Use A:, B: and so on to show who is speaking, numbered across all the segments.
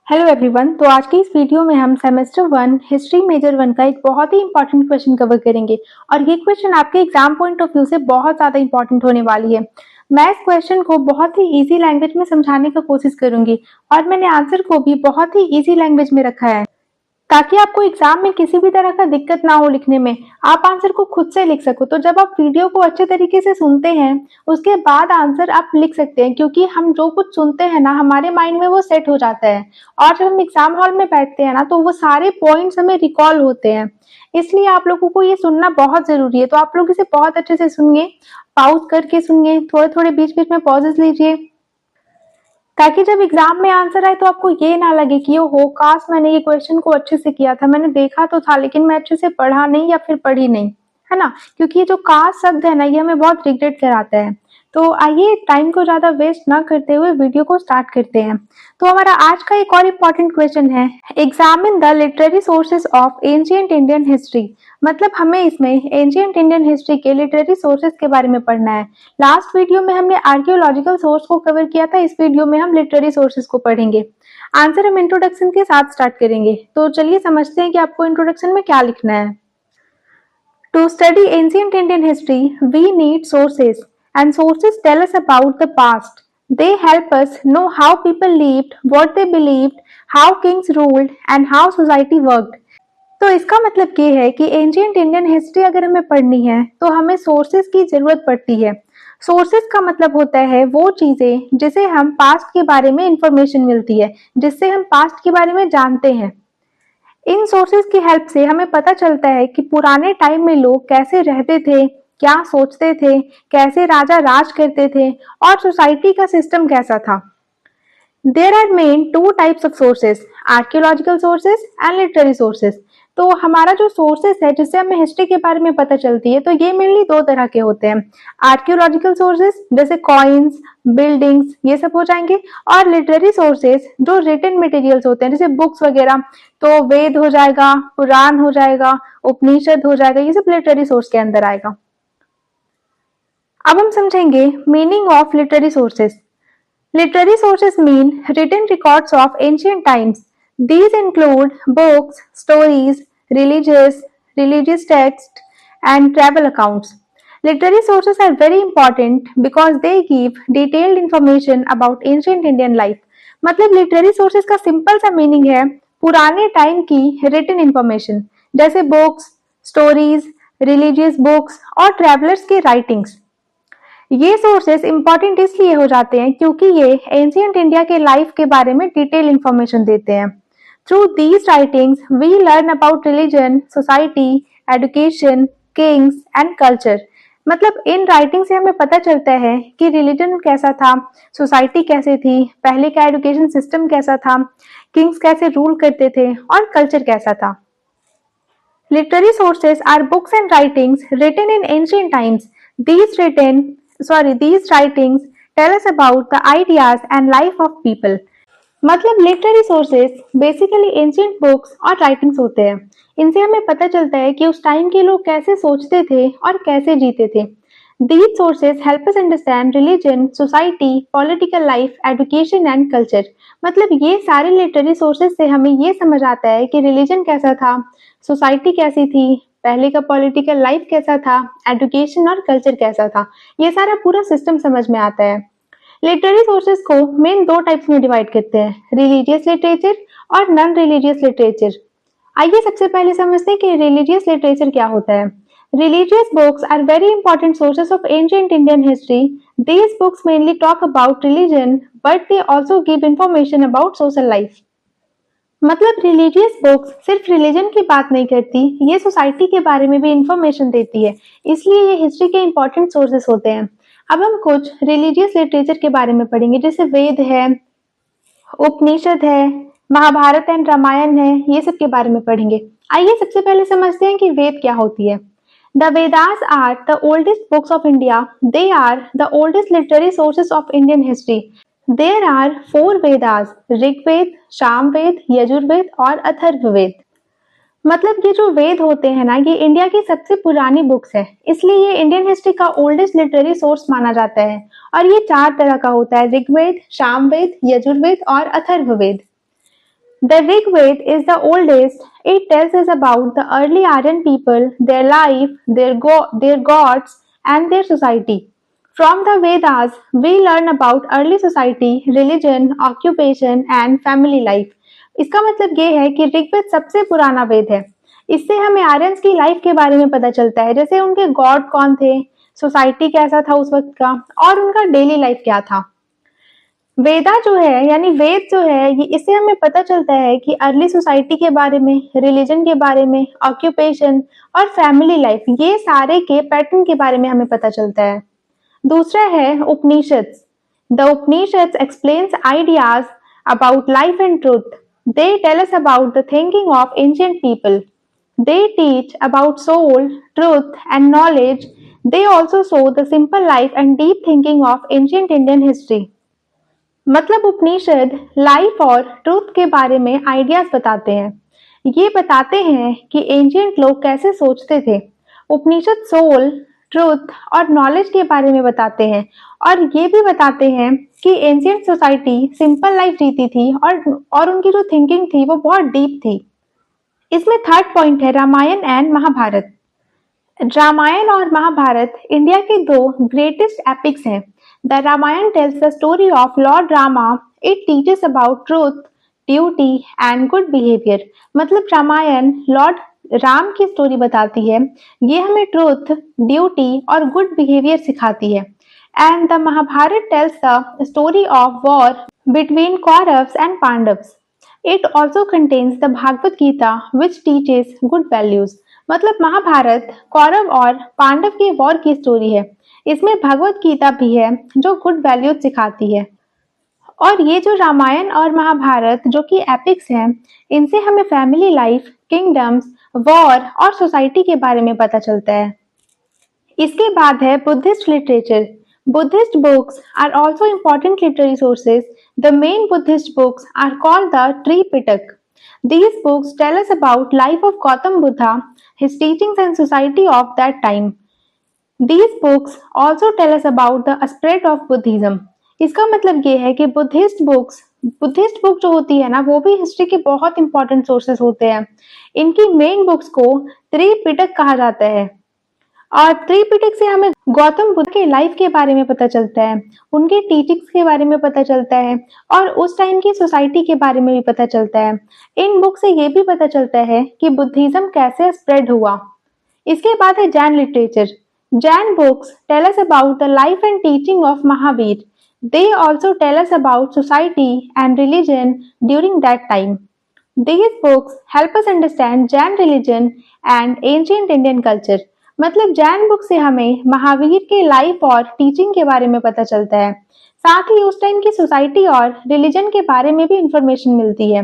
A: Hello everyone. तो आज की इस वीडियो में हम सेमेस्टर 1 हिस्ट्री मेजर 1 का एक बहुत ही इंपॉर्टेंट क्वेश्चन कवर करेंगे और ये क्वेश्चन आपके एग्जाम पॉइंट ऑफ व्यू से बहुत ज़्यादा इंपॉर्टेंट होने वाली है। मैं इस क्वेश्चन को बहुत ही इजी लैंग्वेज में समझाने का कोशिश करूंगी और मैंने आंसर को भी बहुत ही इजी लैंग्वेज में रखा है ताकि आपको एग्जाम में किसी भी तरह का दिक्कत ना हो लिखने में, आप आंसर को खुद से लिख सको। तो जब आप वीडियो को अच्छे तरीके से सुनते हैं उसके बाद आंसर आप लिख सकते हैं, क्योंकि हम जो कुछ सुनते हैं ना हमारे माइंड में वो सेट हो जाता है और जब हम एग्जाम हॉल में बैठते हैं ना तो वो सारे पॉइंट्स हमें रिकॉल होते हैं। इसलिए आप लोगों को ये सुनना बहुत जरूरी है। तो आप लोग इसे बहुत अच्छे से सुनिए, पॉज करके सुनिए, थोड़े थोड़े बीच बीच में पॉजेस लीजिए ताकि जब एग्जाम में आंसर आए तो आपको ये ना लगे कि हो काश मैंने ये क्वेश्चन को अच्छे से किया था, मैंने देखा तो था लेकिन मैं अच्छे से पढ़ा नहीं या फिर पढ़ी नहीं, है ना। क्योंकि ये जो काश शब्द है ना ये हमें बहुत रिग्रेट कराता है। तो आइए टाइम को ज्यादा वेस्ट ना करते हुए वीडियो को स्टार्ट करते हैं। तो हमारा आज का एक और इम्पोर्टेंट क्वेश्चन है, examine the literary sources of ancient Indian history. मतलब हमें इसमें एंशिएंट इंडियन हिस्ट्री के लिटरेरी सोर्सेज के बारे में पढ़ना है। लास्ट वीडियो में हमने आर्कियोलॉजिकल सोर्स को कवर किया था, इस वीडियो में हम लिटरेरी सोर्सेज को पढ़ेंगे। आंसर हम इंट्रोडक्शन के साथ स्टार्ट करेंगे। तो चलिए समझते हैं कि आपको इंट्रोडक्शन में क्या लिखना है। To study ancient Indian history, we need sources, and sources tell us about the past. They help us know how people lived, what they believed, how kings ruled, and how society worked. तो इसका मतलब ये है कि ancient Indian history अगर हमें पढ़नी है तो हमें सोर्सेज की जरूरत पड़ती है। सोर्सेज का मतलब होता है वो चीजें जिसे हम पास्ट के बारे में इंफॉर्मेशन मिलती है, जिससे हम पास्ट के बारे में जानते हैं। इन सोर्सेज की हेल्प से हमें पता चलता है कि पुराने टाइम में लोग कैसे रहते थे, क्या सोचते थे, कैसे राजा राज करते थे और सोसाइटी का सिस्टम कैसा था। There are main two types of sources, archaeological sources and literary sources. तो हमारा जो सोर्सेज है जिससे हमें हिस्ट्री के बारे में पता चलती है तो ये मेनली दो तरह के होते हैं। आर्कियोलॉजिकल सोर्सेज जैसे कॉइन्स, बिल्डिंग्स, ये सब हो जाएंगे, और लिटरेरी सोर्सेज जो रिटन मटेरियल्स होते हैं जैसे बुक्स वगैरह, तो वेद हो जाएगा, पुराण हो जाएगा, उपनिषद हो जाएगा, ये सब लिटरेरी सोर्स के अंदर आएगा। अब हम समझेंगे meaning of literary sources. Literary sources mean written records of ancient times. These include books, stories, religious texts, and travel accounts. Literary sources are very important because they give detailed information about ancient Indian life. मतलब literary sources का simple सा meaning है पुराने time की written information, जैसे books, stories, religious books और travellers की writings. ये सोर्सेस इंपॉर्टेंट इसलिए हो जाते हैं क्योंकि ये एंशिएंट इंडिया के लाइफ के बारे में डिटेल इंफॉर्मेशन देते हैं। Through these writings we learn about religion, society, education, kings and culture. मतलब इन राइटिंग से हमें पता चलता है कि रिलीजन कैसा था, सोसाइटी कैसे थी, पहले का एजुकेशन सिस्टम कैसा था, किंग्स कैसे रूल करते थे और कल्चर कैसा था। Literary sources are books and writings written in ancient times. These writings tell us about the ideas and life of people. मतलब literary sources basically ancient books और राइटिंग्स होते हैं। इनसे हमें पता चलता है कि उस टाइम के लोग कैसे सोचते थे और कैसे जीते थे। These sources help us understand religion, society, political life, education and culture. मतलब ये सारे लिटरेरी सोर्सेज से हमें ये समझ आता है कि रिलीजन कैसा था, सोसाइटी कैसी थी, पहले का पॉलिटिकल लाइफ कैसा था, एजुकेशन और कल्चर कैसा था। ये सारा पूरा सिस्टम समझ में आता है। लिटरेरी सोर्सेज को मेन दो टाइप्स में डिवाइड करते हैं, रिलीजियस लिटरेचर और नॉन रिलीजियस लिटरेचर। आइए सबसे पहले समझते हैं कि रिलीजियस लिटरेचर क्या होता है। Religious books are very important sources of ancient Indian history. These books mainly talk about religion, but they also give information about social life. मतलब रिलीजियस बुक्स सिर्फ रिलीजन की बात नहीं करती, ये सोसाइटी के बारे में भी इंफॉर्मेशन देती है, इसलिए ये हिस्ट्री के इंपॉर्टेंट सोर्सेस होते हैं। अब हम कुछ रिलीजियस लिटरेचर के बारे में पढ़ेंगे, जैसे वेद है, उपनिषद है, महाभारत एंड रामायण है, ये सब के बारे में पढ़ेंगे। आइए सबसे पहले समझते हैं कि वेद क्या होती है। The Vedas are the oldest books of India. They are the oldest literary sources of Indian history. There are 4 Vedas: Rigveda, Samaveda, Yajurveda और अथर्ववेद। मतलब ये जो वेद होते हैं ना ये इंडिया की सबसे पुरानी बुक्स है, इसलिए ये इंडियन हिस्ट्री का ओल्डेस्ट लिटरेरी सोर्स माना जाता है। और ये 4 तरह का होता है, ऋग्वेद, सामवेद, यजुर्वेद और Atharvaveda. The Rig Veda is the oldest. It tells us about the early Aryan people, their life, their gods, and their society. From the Vedas, we learn about early society, religion, occupation, and family life. इसका मतलब ये है कि ऋग्वेद सबसे पुराना वेद है। इससे हमें आर्यंस की लाइफ के बारे में पता चलता है, जैसे उनके गॉड कौन थे, सोसाइटी कैसा था उस वक्त का, और उनका डेली लाइफ क्या था। वेदा जो है यानी वेद जो है ये इससे हमें पता चलता है कि अर्ली सोसाइटी के बारे में, रिलीजन के बारे में, ऑक्यूपेशन और फैमिली लाइफ, ये सारे के पैटर्न के बारे में हमें पता चलता है। दूसरा है Upanishads. The Upanishads explains ideas about life and truth. They tell us about the thinking of ancient people. They teach about soul, truth, and knowledge. They also show the simple life and deep thinking of ancient Indian history. मतलब उपनिषद life और truth के बारे में ideas बताते हैं। ये बताते हैं कि एंशिएंट लोग कैसे सोचते थे। उपनिषद सोल, ट्रूथ और नॉलेज के बारे में बताते हैं और ये भी बताते हैं कि एंशिएंट सोसाइटी सिंपल लाइफ जीती थी और उनकी जो थिंकिंग थी वो बहुत डीप थी। इसमें थर्ड पॉइंट है रामायण एंड महाभारत। रामायण और महाभारत इंडिया के दो ग्रेटेस्ट एपिक्स हैं। The Ramayan tells the story of lord Rama. It teaches about truth, duty and good behaviour. मतलब रामायण लॉर्ड राम की स्टोरी बताती है। ये हमें ट्रूथ, ड्यूटी और गुड बिहेवियर सिखाती है। And the Mahabharata tells the story of war between Kauravas and Pandavas. It also contains the Bhagavad Gita, which teaches good values. मतलब महाभारत कौरव और पांडव की वॉर की स्टोरी है। इसमें भगवत गीता भी है जो गुड वैल्यूज सिखाती है। और ये जो रामायण और महाभारत जो कि एपिक्स हैं, इनसे हमें फैमिली लाइफ, किंगडम्स, वॉर और सोसाइटी के बारे में पता चलता है। इसके बाद है Buddhist literature. Buddhist books are also important literary sources. The main Buddhist books are called the Tripitaka. These books tell us about life of Gautam Buddha, his teachings and society of that time. These books also tell us about the spread of Buddhism. इसका मतलब ये है कि Buddhist book जो होती है ना, वो भी हिस्ट्री के बहुत इंपॉर्टेंट सोर्सेस होते हैं। इनकी मेन बुक्स को त्रिपिटक कहा जाता है और त्रिपिटक से हमें गौतम बुद्ध के लाइफ के बारे में पता चलता है, उनके टीचिंग्स के बारे में पता चलता है और उस टाइम की सोसाइटी के बारे में भी पता चलता है। इन बुक से ये भी पता चलता है कि बुद्धिज्म कैसे स्प्रेड हुआ। इसके बाद है Jain literature. Jain books tell us about the life and teaching of Mahavir. They also tell us about society and religion during that time. These books help us understand Jain religion and ancient Indian culture. मतलब Jain book से हमें महावीर के life और teaching के बारे में पता चलता है, साथ ही उस टाइम की सोसाइटी और रिलीजन के बारे में भी इंफॉर्मेशन मिलती है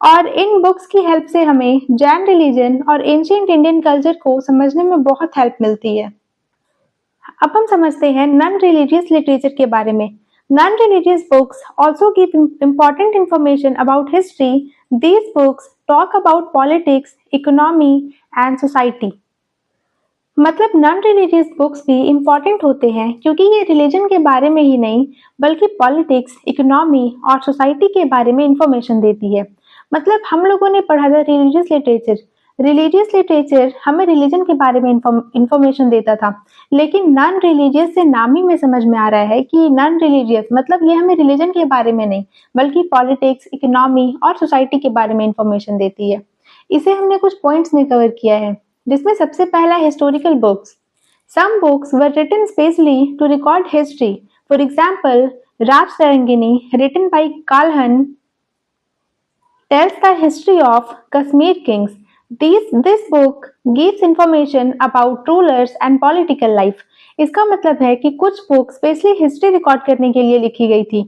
A: और इन बुक्स की हेल्प से हमें जैन रिलीजन और एंशिएंट इंडियन कल्चर को समझने में बहुत हेल्प मिलती है। अब हम समझते हैं नॉन रिलीजियस लिटरेचर के बारे में. Non religious books also give important information about history. These books talk about politics, economy and society. मतलब नॉन रिलीजियस बुक्स भी इम्पॉर्टेंट होते हैं क्योंकि ये रिलीजन के बारे में ही नहीं बल्कि पॉलिटिक्स, इकोनॉमी और सोसाइटी के बारे में इंफॉर्मेशन देती है। मतलब हम लोगों ने पढ़ा था रिलीजियस लिटरेचर. रिलीजियस लिटरेचर हमें रिलीजन के बारे में इंफॉर्मेशन देता था, लेकिन नॉन रिलीजियस से नाम ही में समझ में आ रहा है कि नॉन रिलीजियस मतलब ये हमें रिलीजन के बारे में नहीं बल्कि पॉलिटिक्स, इकोनॉमी और सोसाइटी के बारे में इंफॉर्मेशन देती है। इसे हमने कुछ पॉइंट्स में कवर किया है, जिसमें सबसे पहला historical books. Some books were written specially to record history. For example, Raj Tarangini written by Kalhana tells the history of Kashmir kings. This book gives information about rulers and political life. इसका मतलब है कि कुछ बुक स्पेशली हिस्ट्री रिकॉर्ड करने के लिए लिखी गई थी,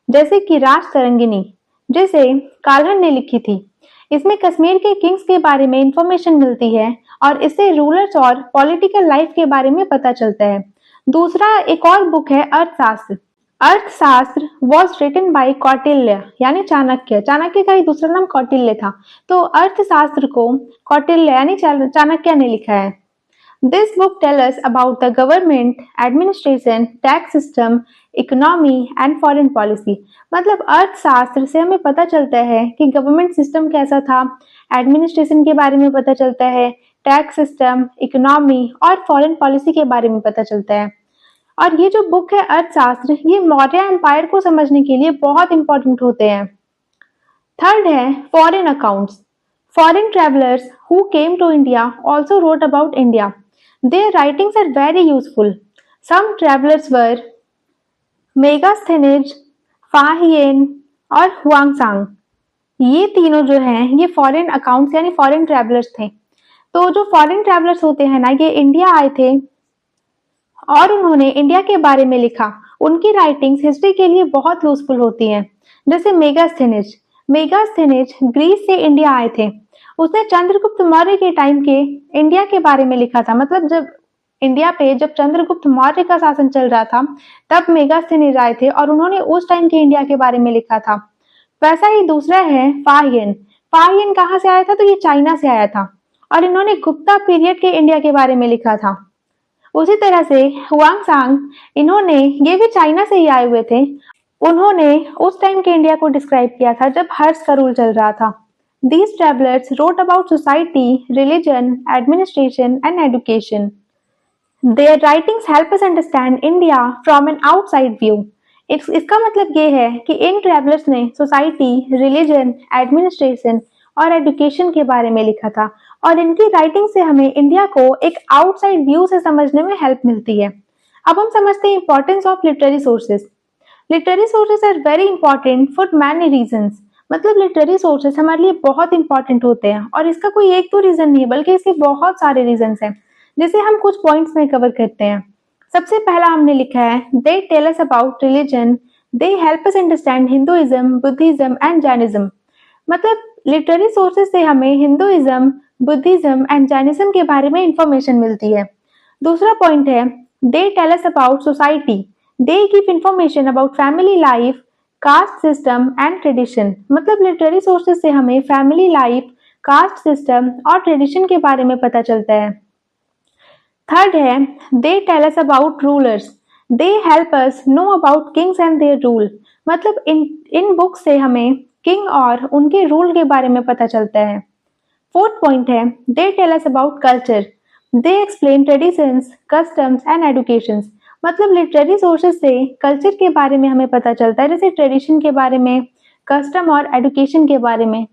A: जैसे कि राज तरंगिनी जिसे काल्हन ने लिखी थी. इसमें कश्मीर के किंग्स के बारे में इंफॉर्मेशन मिलती है और इससे रूलर्स और पॉलिटिकल लाइफ के बारे में पता चलता है. दूसरा एक और बुक है अर्थशास्त्र. अर्थशास्त्र वॉज रिटन बाय कौटिल्य यानी चाणक्य. चाणक्य का ही दूसरा नाम कौटिल्य था, तो अर्थशास्त्र को कौटिल्य यानी चाणक्य ने लिखा है. This book tells us about the government, administration, tax system, economy and foreign policy. मतलब अर्थशास्त्र से हमें पता चलता है कि गवर्नमेंट सिस्टम कैसा था, एडमिनिस्ट्रेशन के बारे में पता चलता है, टैक्स सिस्टम, इकोनॉमी और फॉरेन पॉलिसी के बारे में पता चलता है। और ये जो बुक है अर्थशास्त्र, ये मौर्य एम्पायर को समझने के लिए बहुत इंपॉर्टेंट होते हैं। थर्ड है foreign accounts. Foreign travellers who came to India also wrote about India. Their writings are very useful. Some travelers were Megasthenes, Fahien और हुआंगसांग। ये तीनों जो हैं ये फॉरेन अकाउंट्स यानी फॉरेन ट्रैवलर्स थे। तो जो फॉरेन ट्रैवलर्स होते हैं ना, ये इंडिया आए थे और उन्होंने इंडिया के बारे में लिखा। उनकी राइटिंग्स हिस्ट्री के लिए बहुत यूजफुल होती हैं। जैसे मेगास्थनीज ग्रीस से इंडिया आए थे। उसने चंद्रगुप्त मौर्य के टाइम के इंडिया के बारे में लिखा था। मतलब जब इंडिया पे जब चंद्रगुप्त मौर्य का शासन चल रहा था तब मेगास्थनीज आए थे और उन्होंने उस टाइम के इंडिया के बारे में लिखा था। वैसा ही दूसरा है फाहियन कहाँ से आया था? तो ये चाइना से आया था और इन्होंने गुप्ता पीरियड के इंडिया के बारे में लिखा था। उसी तरह से हुआंगसांग, इन्होंने ये भी चाइना से ही आए हुए थे। उन्होंने उस टाइम के इंडिया को डिस्क्राइब किया था जब हर्ष का रूल चल रहा था। These travelers wrote about society, religion, administration, and education. Their writings help us understand India from an outside view. इसका मतलब ये है कि इन ट्रैवलर्स ने सोसाइटी, रिलीजन, एडमिनिस्ट्रेशन और एजुकेशन के बारे में लिखा था और इनकी राइटिंग से हमें इंडिया को एक आउटसाइड व्यू से समझने में हेल्प मिलती है। अब हम समझते हैं importance of literary sources. Literary sources are very important for many reasons. मतलब लिटरेरी सोर्सेस हमारे लिए बहुत इंपॉर्टेंट होते हैं और इसका कोई एक तो रीजन नहीं है बल्कि इसके बहुत सारे रीजंस हैं, जिसे हम कुछ पॉइंट्स में कवर करते हैं। सबसे पहला हमने लिखा है they tell us about religion, they help us understand Hinduism, Buddhism and Jainism. मतलब लिटरेरी सोर्सेस से हमें हिंदुइज्म, बुद्धिज्म एंड जैनिज्म के बारे में इंफॉर्मेशन मिलती है। दूसरा पॉइंट है they tell us about society, they give information about family life, caste system and tradition. मतलब लिटरेरी सोर्सेज से हमें फैमिली लाइफ, कास्ट सिस्टम और ट्रेडिशन के बारे में पता चलता है। थर्ड है they tell us about rulers, they help us know about kings and their rule. मतलब इन बुक से हमें किंग और उनके रूल के बारे में पता चलता है। फोर्थ पॉइंट है they tell us about culture, they explain traditions, customs and educations. मतलब लिटरेरी सोर्सेज से कल्चर के बारे में हमें पता चलता है, जैसे ट्रेडिशन के बारे में, कस्टम और एजुकेशन के बारे में।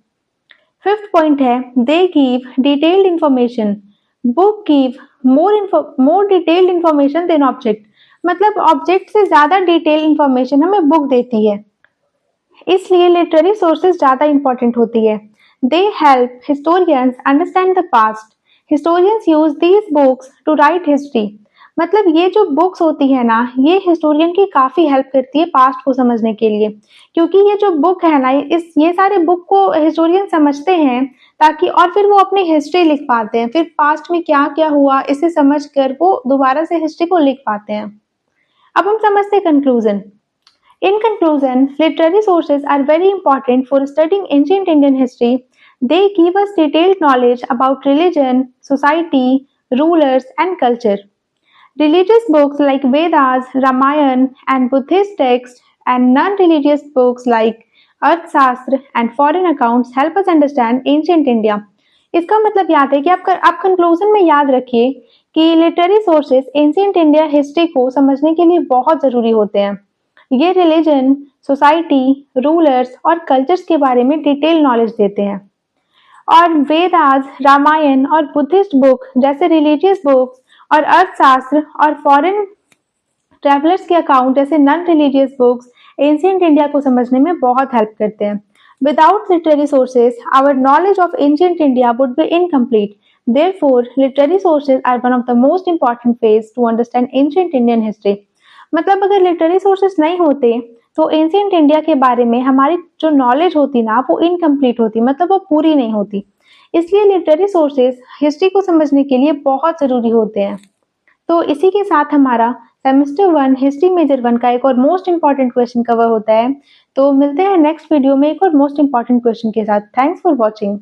A: फिफ्थ पॉइंट है they give detailed information, book give more detailed information than object. मतलब ऑब्जेक्ट से ज्यादा डिटेल इंफॉर्मेशन हमें बुक देती है, इसलिए लिटरेरी सोर्सेज ज्यादा इंपॉर्टेंट होती है। They help historians understand the past, historians use these books to write history. मतलब ये जो बुक्स होती है ना, ये हिस्टोरियन की काफी हेल्प करती है पास्ट को समझने के लिए, क्योंकि ये जो बुक है ना, ये सारे बुक को हिस्टोरियन समझते हैं ताकि और फिर वो अपनी हिस्ट्री लिख पाते हैं। फिर पास्ट में क्या क्या हुआ इसे समझ कर वो दोबारा से हिस्ट्री को लिख पाते हैं। अब हम समझते हैं conclusion. In conclusion, literary sources are very important for studying ancient Indian history. They give us detailed knowledge about religion, society, rulers, and culture. Religious books like Vedas, Ramayana, and Buddhist texts, and non-religious books like Arthashastra and foreign accounts help us understand ancient India. इसका मतलब याद है कि आप conclusion में याद रखिए कि literary sources ancient India history को समझने के लिए बहुत जरूरी होते हैं। ये रिलीजन, सोसाइटी, रूलर्स और कल्चर्स के बारे में डिटेल नॉलेज देते हैं। और वेदास, रामायण और बुद्धिस्ट बुक जैसे रिलीजियस बुक्स और अर्थशास्त्र और फॉरेन ट्रैवलर्स के अकाउंट जैसे non religious books ancient India को समझने में बहुत हेल्प करते हैं। Without literary sources, our knowledge of ancient India would be incomplete. Therefore, literary sources are one of the most important ways to understand ancient Indian history. मतलब अगर literary sources नहीं होते तो एंशिएंट इंडिया के बारे में हमारी जो नॉलेज होती ना वो इनकम्प्लीट होती, मतलब वो पूरी नहीं होती। इसलिए लिटरेरी सोर्सेस हिस्ट्री को समझने के लिए बहुत जरूरी होते हैं। तो इसी के साथ हमारा सेमेस्टर 1 हिस्ट्री मेजर 1 का एक और मोस्ट इंपॉर्टेंट क्वेश्चन कवर होता है। तो मिलते हैं नेक्स्ट वीडियो में एक और मोस्ट इंपॉर्टेंट क्वेश्चन के साथ। Thanks for watching.